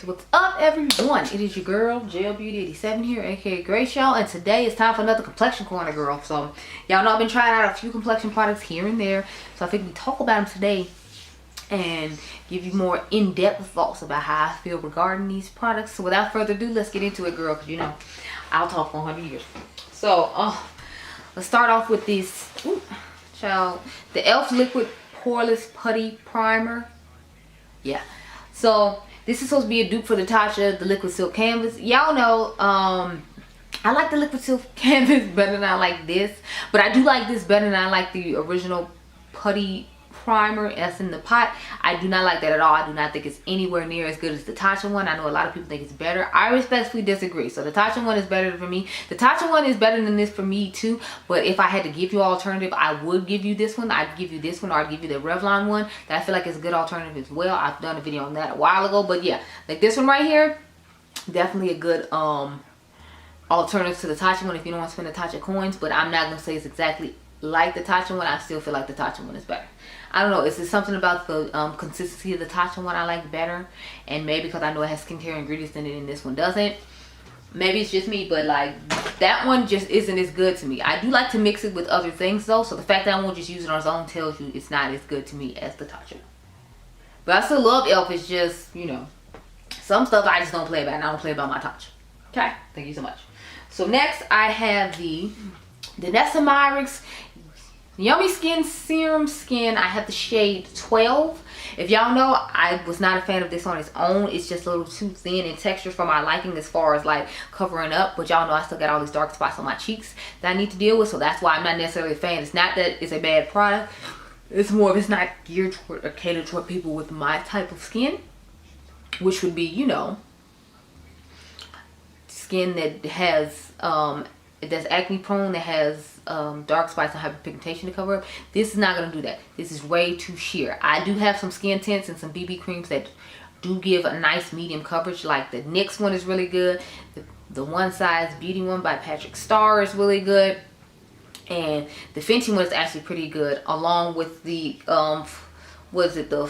So what's up, everyone? It is your girl GelBeauty 87 here, aka Grace, y'all, and today it's time for another complexion corner, girl. So y'all know I've been trying out a few complexion products here and there, so I think we talk about them today and give you more in-depth thoughts about how I feel regarding these products. So without further ado, let's get into it, girl, because you know I'll talk for 100 years. So let's start off with this the e.l.f. liquid poreless putty primer. Yeah, so this is supposed to be a dupe for Natasha, the liquid silk canvas. Y'all know I like the liquid silk canvas better than I like this, but I do like this better than I like the original putty primer that's in the pot. I do not like that at all. I do not think it's anywhere near as good as the Natasha one. I know a lot of people think it's better. I respectfully disagree. So the Natasha one is better for me. The Natasha one is better than this for me too, but if I had to give you an alternative, I would give you this one. I'd give you this one, or I'd give you the Revlon one that I feel like is a good alternative as well. I've done a video on that a while ago, but yeah, like this one right here, definitely a good alternative to the Natasha one if you don't want to spend the Natasha coins. But I'm not gonna say it's exactly like the Natasha one. I still feel like the Natasha one is better. I don't know, is there something about the consistency of the Natasha one I like better? And maybe because I know it has skincare ingredients in it and this one doesn't. Maybe it's just me, but like that one just isn't as good to me. I do like to mix it with other things though, so the fact that I won't just use it on its own tells you it's not as good to me as the Natasha. But I still love e.l.f. It's just, you know, some stuff I just don't play about, and I don't play about my Natasha. Okay, thank you so much. So next I have the Danessa Myricks Yummy Skin Serum Skin. I have the shade 12. If y'all know, I was not a fan of this on its own. It's just a little too thin in texture for my liking as far as like covering up. But y'all know I still got all these dark spots on my cheeks that I need to deal with. So that's why I'm not necessarily a fan. It's not that it's a bad product. It's more of it's not geared toward or catered toward people with my type of skin. Which would be, you know, skin that has, that's acne prone, that has dark spots and hyperpigmentation to cover up. This is not going to do that. This is way too sheer. I do have some skin tints and some BB creams that do give a nice medium coverage. Like the NYX one is really good. The One Size Beauty one by Patrick Starr is really good. And the Fenty one is actually pretty good. Along with the, what is it? The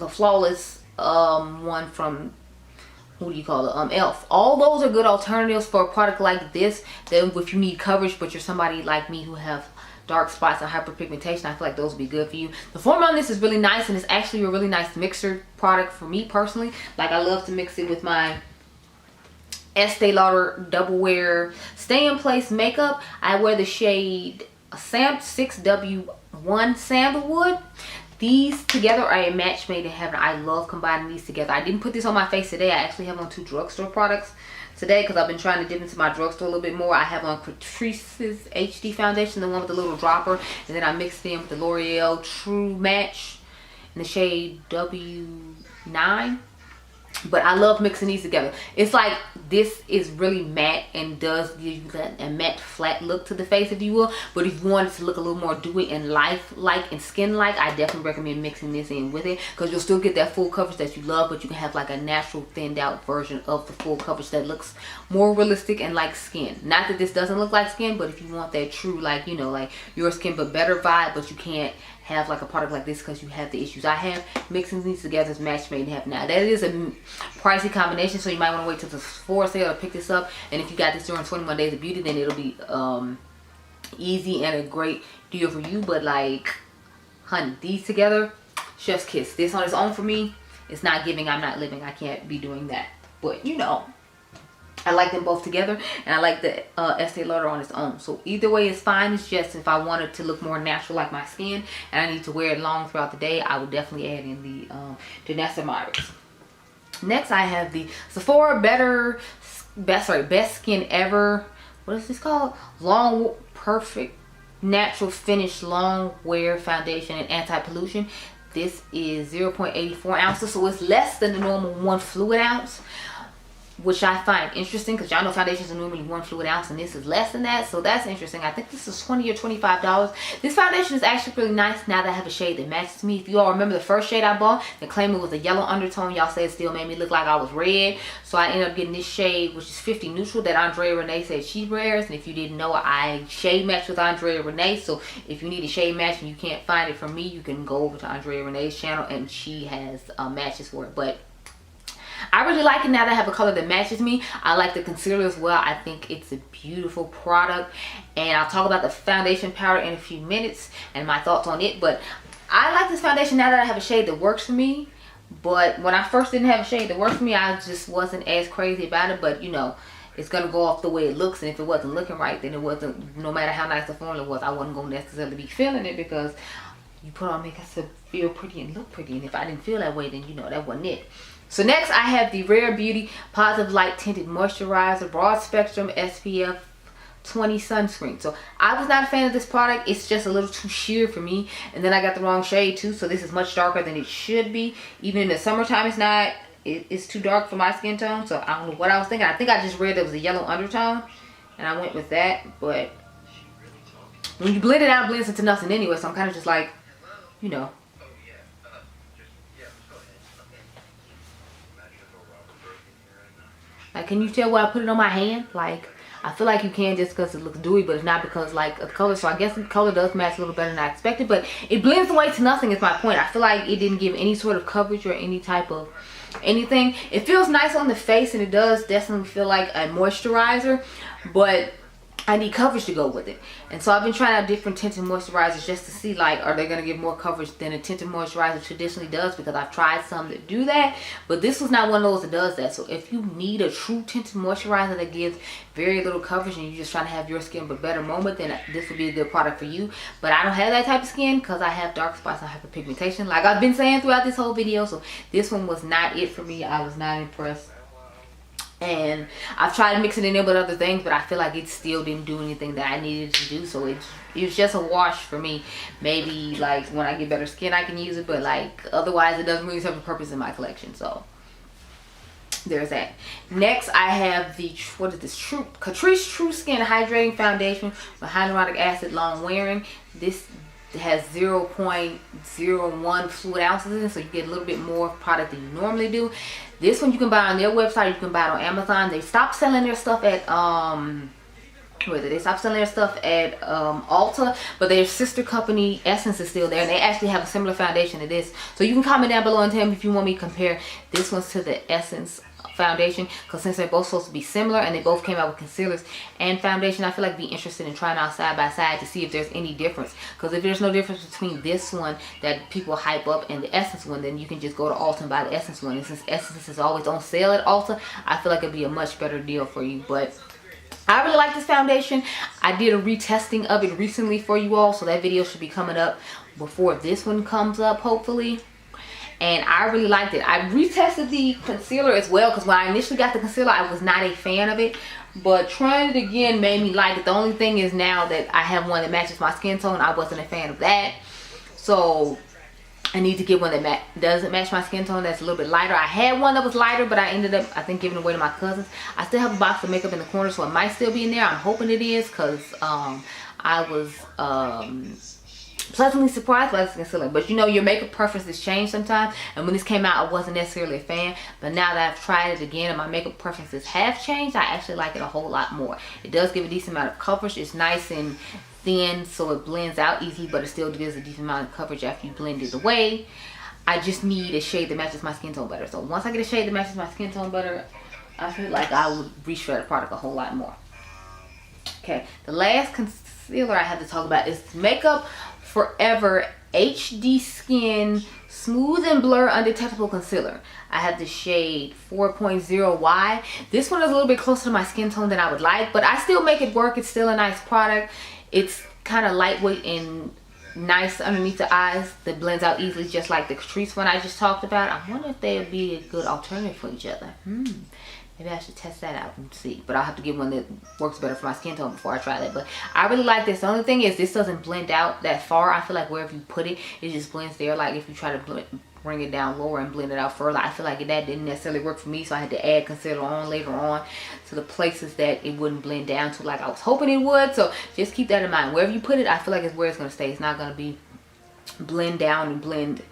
Flawless one from, who do you call it, e.l.f. All those are good alternatives for a product like this. Then if you need coverage but you're somebody like me who have dark spots and hyperpigmentation, I feel like those would be good for you. The formula on this is really nice, and it's actually a really nice mixer product for me personally. Like I love to mix it with my Estee Lauder Double Wear Stay in Place makeup. I wear the shade 6W1 Sandalwood. These together are a match made in heaven. I love combining these together. I didn't put this on my face today. I actually have on 2 drugstore products today because I've been trying to dip into my drugstore a little bit more. I have on Catrice's HD foundation, the one with the little dropper, and then I mixed in with the L'Oreal True Match in the shade W9. But I love mixing these together. It's like this is really matte and does give you that a matte flat look to the face, if you will. But if you want it to look a little more dewy and life-like and skin-like, I definitely recommend mixing this in with it, because you'll still get that full coverage that you love, but you can have like a natural thinned out version of the full coverage that looks more realistic and like skin. Not that this doesn't look like skin, but if you want that true, like, you know, like your skin but better vibe, but you can't have like a product like this because you have the issues I have, mixing these together is match made in heaven. Now that is a pricey combination, so you might want to wait till the Sephora sale to pick this up. And if you got this during 21 Days of Beauty, then it'll be easy and a great deal for you. But like, honey, these together, chef's kiss. This on its own for me, it's not giving, I'm not living. I can't be doing that. But you know, I like them both together, and I like the Estee Lauder on its own. So either way is fine. It's just if I wanted to look more natural like my skin and I need to wear it long throughout the day, I would definitely add in the Danessa Myricks. Next I have the Sephora Best Skin Ever. What is this called? Long Perfect Natural Finish Long Wear Foundation and Anti-Pollution. This is 0.84 ounces, so it's less than the normal 1 fluid ounce, which I find interesting because y'all know foundations are normally 1 fluid ounce and this is less than that, so that's interesting. I think this is $20 or $25. This foundation is actually really nice now that I have a shade that matches me. If you all remember the first shade I bought, they claimed it was a yellow undertone. Y'all say it still made me look like I was red, so I ended up getting this shade, which is 50 Neutral, that Andrea Renee said she wears. And if you didn't know, I shade match with Andrea Renee, so if you need a shade match and you can't find it from me, you can go over to Andrea Renee's channel and she has matches for it. But I really like it now that I have a color that matches me. I like the concealer as well. I think it's a beautiful product, and I'll talk about the foundation powder in a few minutes and my thoughts on it. But I like this foundation now that I have a shade that works for me. But when I first didn't have a shade that worked for me, I just wasn't as crazy about it. But you know, it's gonna go off the way it looks, and if it wasn't looking right, then it wasn't, no matter how nice the formula was, I wasn't gonna necessarily be feeling it, because you put on makeup to feel pretty and look pretty, and if I didn't feel that way, then you know that wasn't it. So next I have the Rare Beauty Positive Light Tinted Moisturizer Broad Spectrum SPF 20 sunscreen. So I was not a fan of this product. It's just a little too sheer for me, and then I got the wrong shade too, so this is much darker than it should be. Even in the summertime, it's not, it's too dark for my skin tone. So I don't know what I was thinking. I think I just read there was a yellow undertone, and I went with that. But when you blend it out, it blends into nothing anyway, so I'm kind of just like, you know. Like, can you tell where I put it on my hand? Like, I feel like you can just because it looks dewy, but it's not because like of color. So I guess the color does match a little better than I expected, but it blends away to nothing is my point. I feel like it didn't give any sort of coverage or any type of anything. It feels nice on the face, and it does definitely feel like a moisturizer, but I need coverage to go with it. And so I've been trying out different tinted moisturizers just to see, like, are they going to give more coverage than a tinted moisturizer traditionally does, because I've tried some that do that, but this was not one of those that does that. So if you need a true tinted moisturizer that gives very little coverage and you're just trying to have your skin but better moment, then this would be a good product for you. But I don't have that type of skin because I have dark spots and hyperpigmentation, like I've been saying throughout this whole video. So this one was not it for me. I was not impressed. And I've tried mixing it in with other things, but I feel like it still didn't do anything that I needed to do. So it was just a wash for me. Maybe like when I get better skin I can use it, but like otherwise it doesn't really serve a purpose in my collection. So there's that. Next I have the, what is this, Catrice True Skin Hydrating Foundation with hyaluronic acid long wearing. This has 0.01 fluid ounces in it, so you get a little bit more product than you normally do. This one you can buy on their website, you can buy it on Amazon. They stopped selling their stuff at they stopped selling their stuff at Ulta, but their sister company Essence is still there, and they actually have a similar foundation to this. So you can comment down below and tell me if you want me to compare this one to the Essence foundation, because since they're both supposed to be similar and they both came out with concealers and foundation, I feel like be interested in trying out side by side to see if there's any difference. Because if there's no difference between this one that people hype up and the Essence one, then you can just go to Ulta and buy the Essence one. And since Essence is always on sale at Ulta, I feel like it'd be a much better deal for you. But I really like this foundation. I did a retesting of it recently for you all, so that video should be coming up before this one comes up, hopefully. And I really liked it. I retested the concealer as well, because when I initially got the concealer, I was not a fan of it. But trying it again made me like it. The only thing is now that I have one that matches my skin tone, I wasn't a fan of that. So I need to get one that doesn't match my skin tone, that's a little bit lighter. I had one that was lighter, but I ended up, I think, giving it away to my cousins. I still have a box of makeup in the corner, so it might still be in there. I'm hoping it is, because I was pleasantly surprised by this concealer. But you know, your makeup preferences change sometimes, and when this came out I wasn't necessarily a fan, but now that I've tried it again and my makeup preferences have changed, I actually like it a whole lot more. It does give a decent amount of coverage. It's nice and thin, so it blends out easy, but it still gives a decent amount of coverage after you blend it away. I just need a shade that matches my skin tone better. So once I get a shade that matches my skin tone better, I feel like I would reach for the product a whole lot more. Okay, the last concealer I have to talk about is Makeup Forever HD Skin Smooth and Blur Undetectable Concealer. I have the shade 4.0Y. This one is a little bit closer to my skin tone than I would like, but I still make it work. It's still a nice product. It's kind of lightweight and nice underneath the eyes that blends out easily, just like the Catrice one I just talked about. I wonder if they would be a good alternative for each other. Maybe I should test that out and see. But I'll have to get one that works better for my skin tone before I try that. But I really like this. The only thing is this doesn't blend out that far. I feel like wherever you put it, it just blends there. Like if you try to bring it down lower and blend it out further, I feel like that didn't necessarily work for me. So I had to add concealer on later on to the places that it wouldn't blend down to like I was hoping it would. So just keep that in mind. Wherever you put it, I feel like it's where it's going to stay. It's not going to be blend down and blend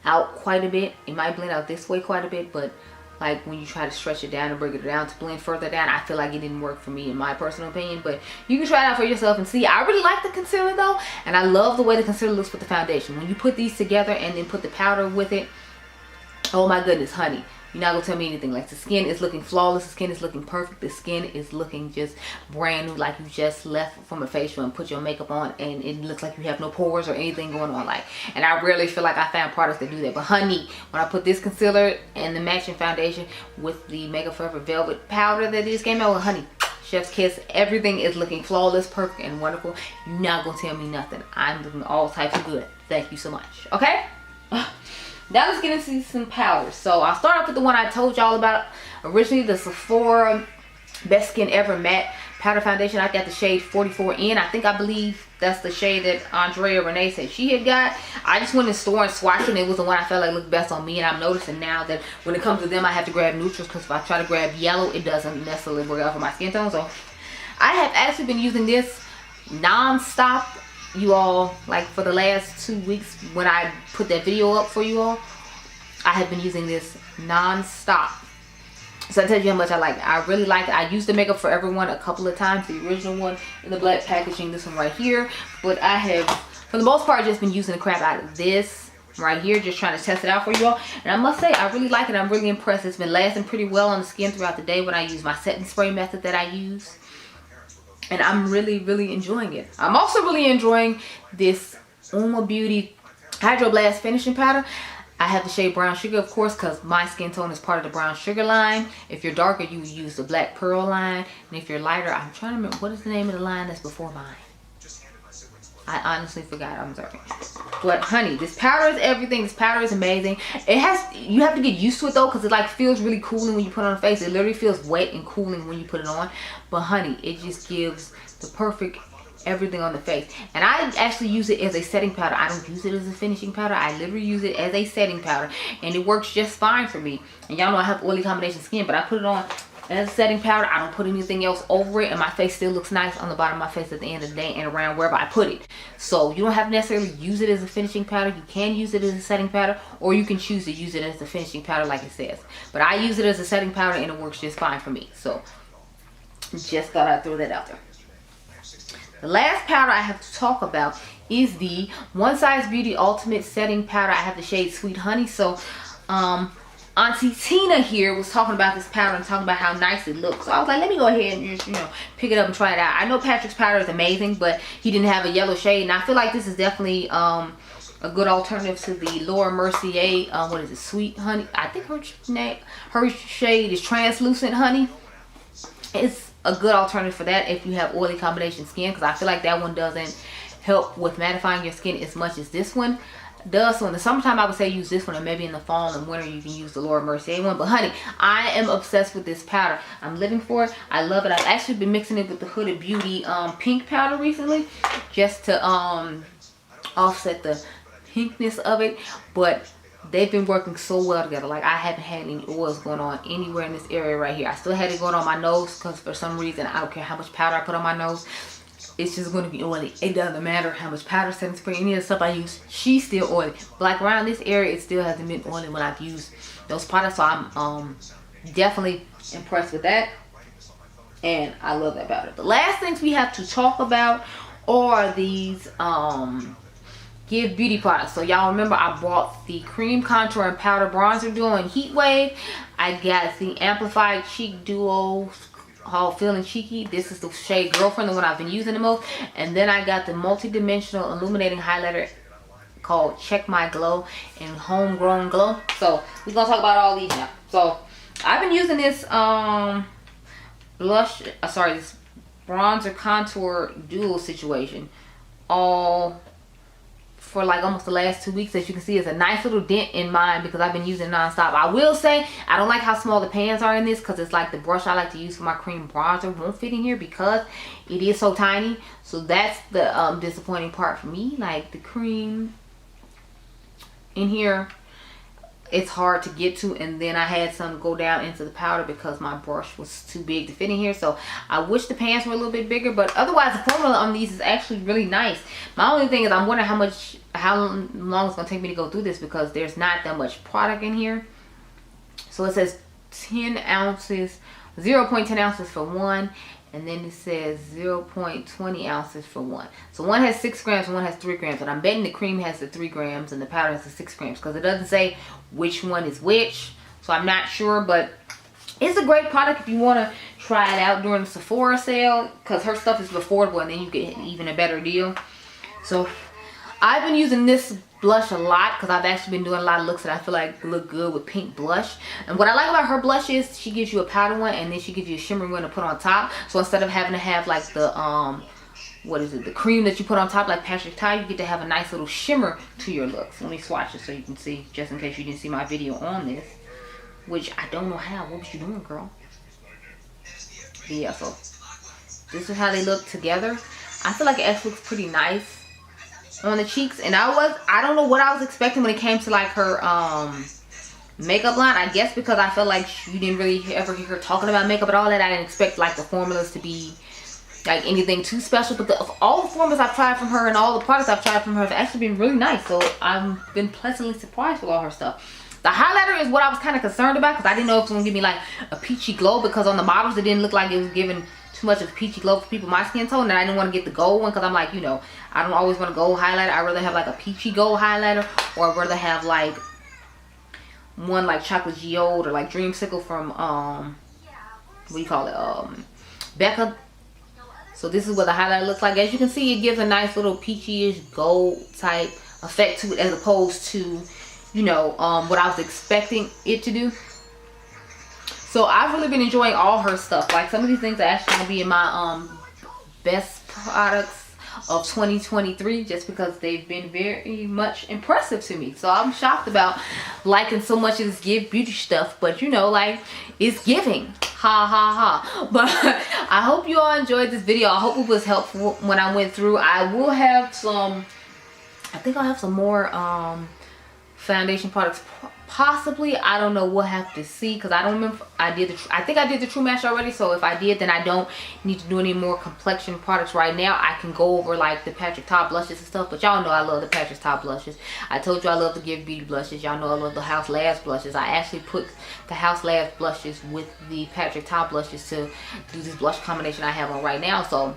out quite a bit. It might blend out this way quite a bit, but like when you try to stretch it down and bring it down to blend further down, I feel like it didn't work for me in my personal opinion. But you can try it out for yourself and see. I really like the concealer though, and I love the way the concealer looks with the foundation. When you put these together and then put the powder with it, oh my goodness, honey, you're not gonna tell me anything. Like, the skin is looking flawless, the skin is looking perfect, the skin is looking just brand new, like you just left from a facial and put your makeup on and it looks like you have no pores or anything going on. Like, and I rarely feel like I found products that do that. But honey, when I put this concealer and the matching foundation with the Makeup Forever Velvet powder that just came out with, honey, chef's kiss, everything is looking flawless, perfect, and wonderful. You're not gonna tell me nothing. I'm looking all types of good. Thank you so much. Okay, now let's get into some powders. So I'll start off with the one I told y'all about originally, the Sephora Best Skin Ever Matte Powder Foundation. I got the shade 44N. I believe that's the shade that Andrea Renee said she had got. I just went in the store and swatched it, and it was the one I felt like looked best on me. And I'm noticing now that when it comes to them, I have to grab neutrals, because if I try to grab yellow, it doesn't necessarily work out for my skin tone. So I have actually been using this non-stop, you all, like for the last 2 weeks when I put that video up for you all. I have been using this non-stop. So I tell you how much I like it. I really like it. I used the Makeup Forever one a couple of times, the original one in the black packaging, this one right here. But I have, for the most part, just been using the crap out of this right here, just trying to test it out for you all. And I must say, I really like it. I'm really impressed. It's been lasting pretty well on the skin throughout the day when I use my setting spray method that I use. And I'm really, really enjoying it. I'm also really enjoying this UOMA Beauty Hydro Blast Finishing Powder. I have the shade Brown Sugar, of course, because my skin tone is part of the Brown Sugar line. If you're darker, you would use the Black Pearl line. And if you're lighter, I'm trying to remember, what is the name of the line that's before mine? I honestly forgot. I'm sorry. But honey, this powder is everything. This powder is amazing. It has, you have to get used to it though, because it like feels really cooling when you put it on the face. It literally feels wet and cooling when you put it on. But honey, it just gives the perfect everything on the face. And I actually use it as a setting powder. I don't use it as a finishing powder. I literally use it as a setting powder, and it works just fine for me. And y'all know I have oily combination skin, but I put it on as a setting powder. I don't put anything else over it, and my face still looks nice on the bottom of my face at the end of the day and around wherever I put it. So you don't have to necessarily use it as a finishing powder. You can use it as a setting powder, or you can choose to use it as a finishing powder like it says. But I use it as a setting powder, and it works just fine for me. So just thought I'd throw that out there. The last powder I have to talk about is the One Size Beauty Ultimate Setting Powder. I have the shade Sweet Honey. So Auntie Tina here was talking about this powder and talking about how nice it looks. So I was like, let me go ahead and just, you know, pick it up and try it out. I know Patrick's powder is amazing, but he didn't have a yellow shade, and I feel like this is definitely a good alternative to the Laura Mercier, what is it, Sweet Honey? I think her shade is Translucent Honey. It's a good alternative for that if you have oily combination skin, because I feel like that one doesn't help with mattifying your skin as much as this one does. So in the summertime, I would say use this one, and maybe in the fall and winter you can use the Laura Mercier one. But honey, I am obsessed with this powder. I'm living for it. I love it. I've actually been mixing it with the Huda Beauty pink powder recently, just to offset the pinkness of it. But they've been working so well together. Like, I haven't had any oils going on anywhere in this area right here. I still had it going on my nose, because for some reason, I don't care how much powder I put on my nose, it's just going to be oily. It doesn't matter how much powder, setting spray, any of the stuff I use, she's still oily. But like around this area, it still hasn't been oily when I've used those products. So I'm definitely impressed with that, and I love that powder. The last things we have to talk about are these Give Beauty products. So y'all remember I bought the cream contour and powder bronzer duo in Heat Wave. I got the Amplified Cheek Duo Haul Feeling Cheeky. This is the shade Girlfriend, the one I've been using the most. And then I got the multi-dimensional illuminating highlighter called Check My Glow in Homegrown Glow. So we're gonna talk about all these now. So I've been using this this bronzer contour duo situation all for like almost the last 2 weeks. As you can see, it's a nice little dent in mine because I've been using it non-stop. I will say I don't like how small the pans are in this, because it's like the brush I like to use for my cream bronzer won't fit in here because it is so tiny. So that's the disappointing part for me. Like, the cream in here, it's hard to get to, and then I had some go down into the powder because my brush was too big to fit in here. So I wish the pans were a little bit bigger, but otherwise the formula on these is actually really nice. My only thing is I'm wondering how long it's gonna take me to go through this, because there's not that much product in here. So it says 10 ounces, 0.10 ounces for one, and then it says 0.20 ounces for one. So one has 6 grams and one has 3 grams. And I'm betting the cream has the 3 grams and the powder has the 6 grams, because it doesn't say which one is which. So I'm not sure, but it's a great product if you want to try it out during the Sephora sale, because her stuff is affordable and then you get even a better deal. So I've been using this blush a lot because I've actually been doing a lot of looks that I feel like look good with pink blush. And what I like about her blush is she gives you a powder one and then she gives you a shimmery one to put on top. So instead of having to have like the what is it, the cream that you put on top like Patrick Ta, you get to have a nice little shimmer to your looks. Let me swatch it so you can see, just in case you didn't see my video on this, which I don't know how. What was you doing, girl? Yeah, so this is how they look together. I feel like it actually looks pretty nice on the cheeks. And I don't know what I was expecting when it came to like her makeup line. I guess because I felt like you didn't really ever hear her talking about makeup and all that, I didn't expect like the formulas to be like anything too special. But of all the formulas I've tried from her and all the products I've tried from her have actually been really nice. So I've been pleasantly surprised with all her stuff. The highlighter is what I was kind of concerned about because I didn't know if it was going to give me like a peachy glow, because on the models it didn't look like it was giving too much of a peachy glow for people my skin tone. And I didn't want to get the gold one because I'm like, you know, I don't always want a gold highlighter. I'd rather have like a peachy gold highlighter, or I'd rather have like one like chocolate geode or like dreamsicle from what do you call it, Becca. So this is what the highlighter looks like. As you can see, it gives a nice little peachy-ish gold type effect to it, as opposed to, you know, what I was expecting it to do. So I've really been enjoying all her stuff. Like some of these things are actually gonna be in my best products of 2023, just because they've been very much impressive to me. So I'm shocked about liking so much of this Give Beauty stuff, but you know, like, it's giving. Ha ha ha. But I hope you all enjoyed this video. I hope it was helpful when I went through. I will have some, I think I'll have some more foundation products possibly. I don't know, we'll have to see, because I don't remember. I think I did the True Match already, so if I did, then I don't need to do any more complexion products right now. I can go over like the Patrick Ta blushes and stuff, but y'all know I love the Patrick Ta blushes. I told you I love the Give Beauty blushes. Y'all know I love the House Labs blushes. I actually put the House Labs blushes with the Patrick Ta blushes to do this blush combination I have on right now. So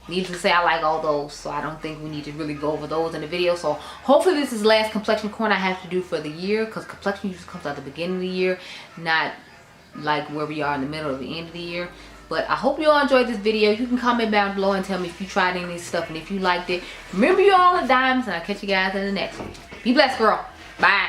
needless to say, I like all those, so I don't think we need to really go over those in the video. So hopefully this is the last complexion corner I have to do for the year, because complexion usually comes out the beginning of the year, not like where we are in the middle of the end of the year. But I hope you all enjoyed this video. You can comment down below and tell me if you tried any of this stuff and if you liked it. Remember, you all are diamonds, and I'll catch you guys in the next one. Be blessed, girl. Bye.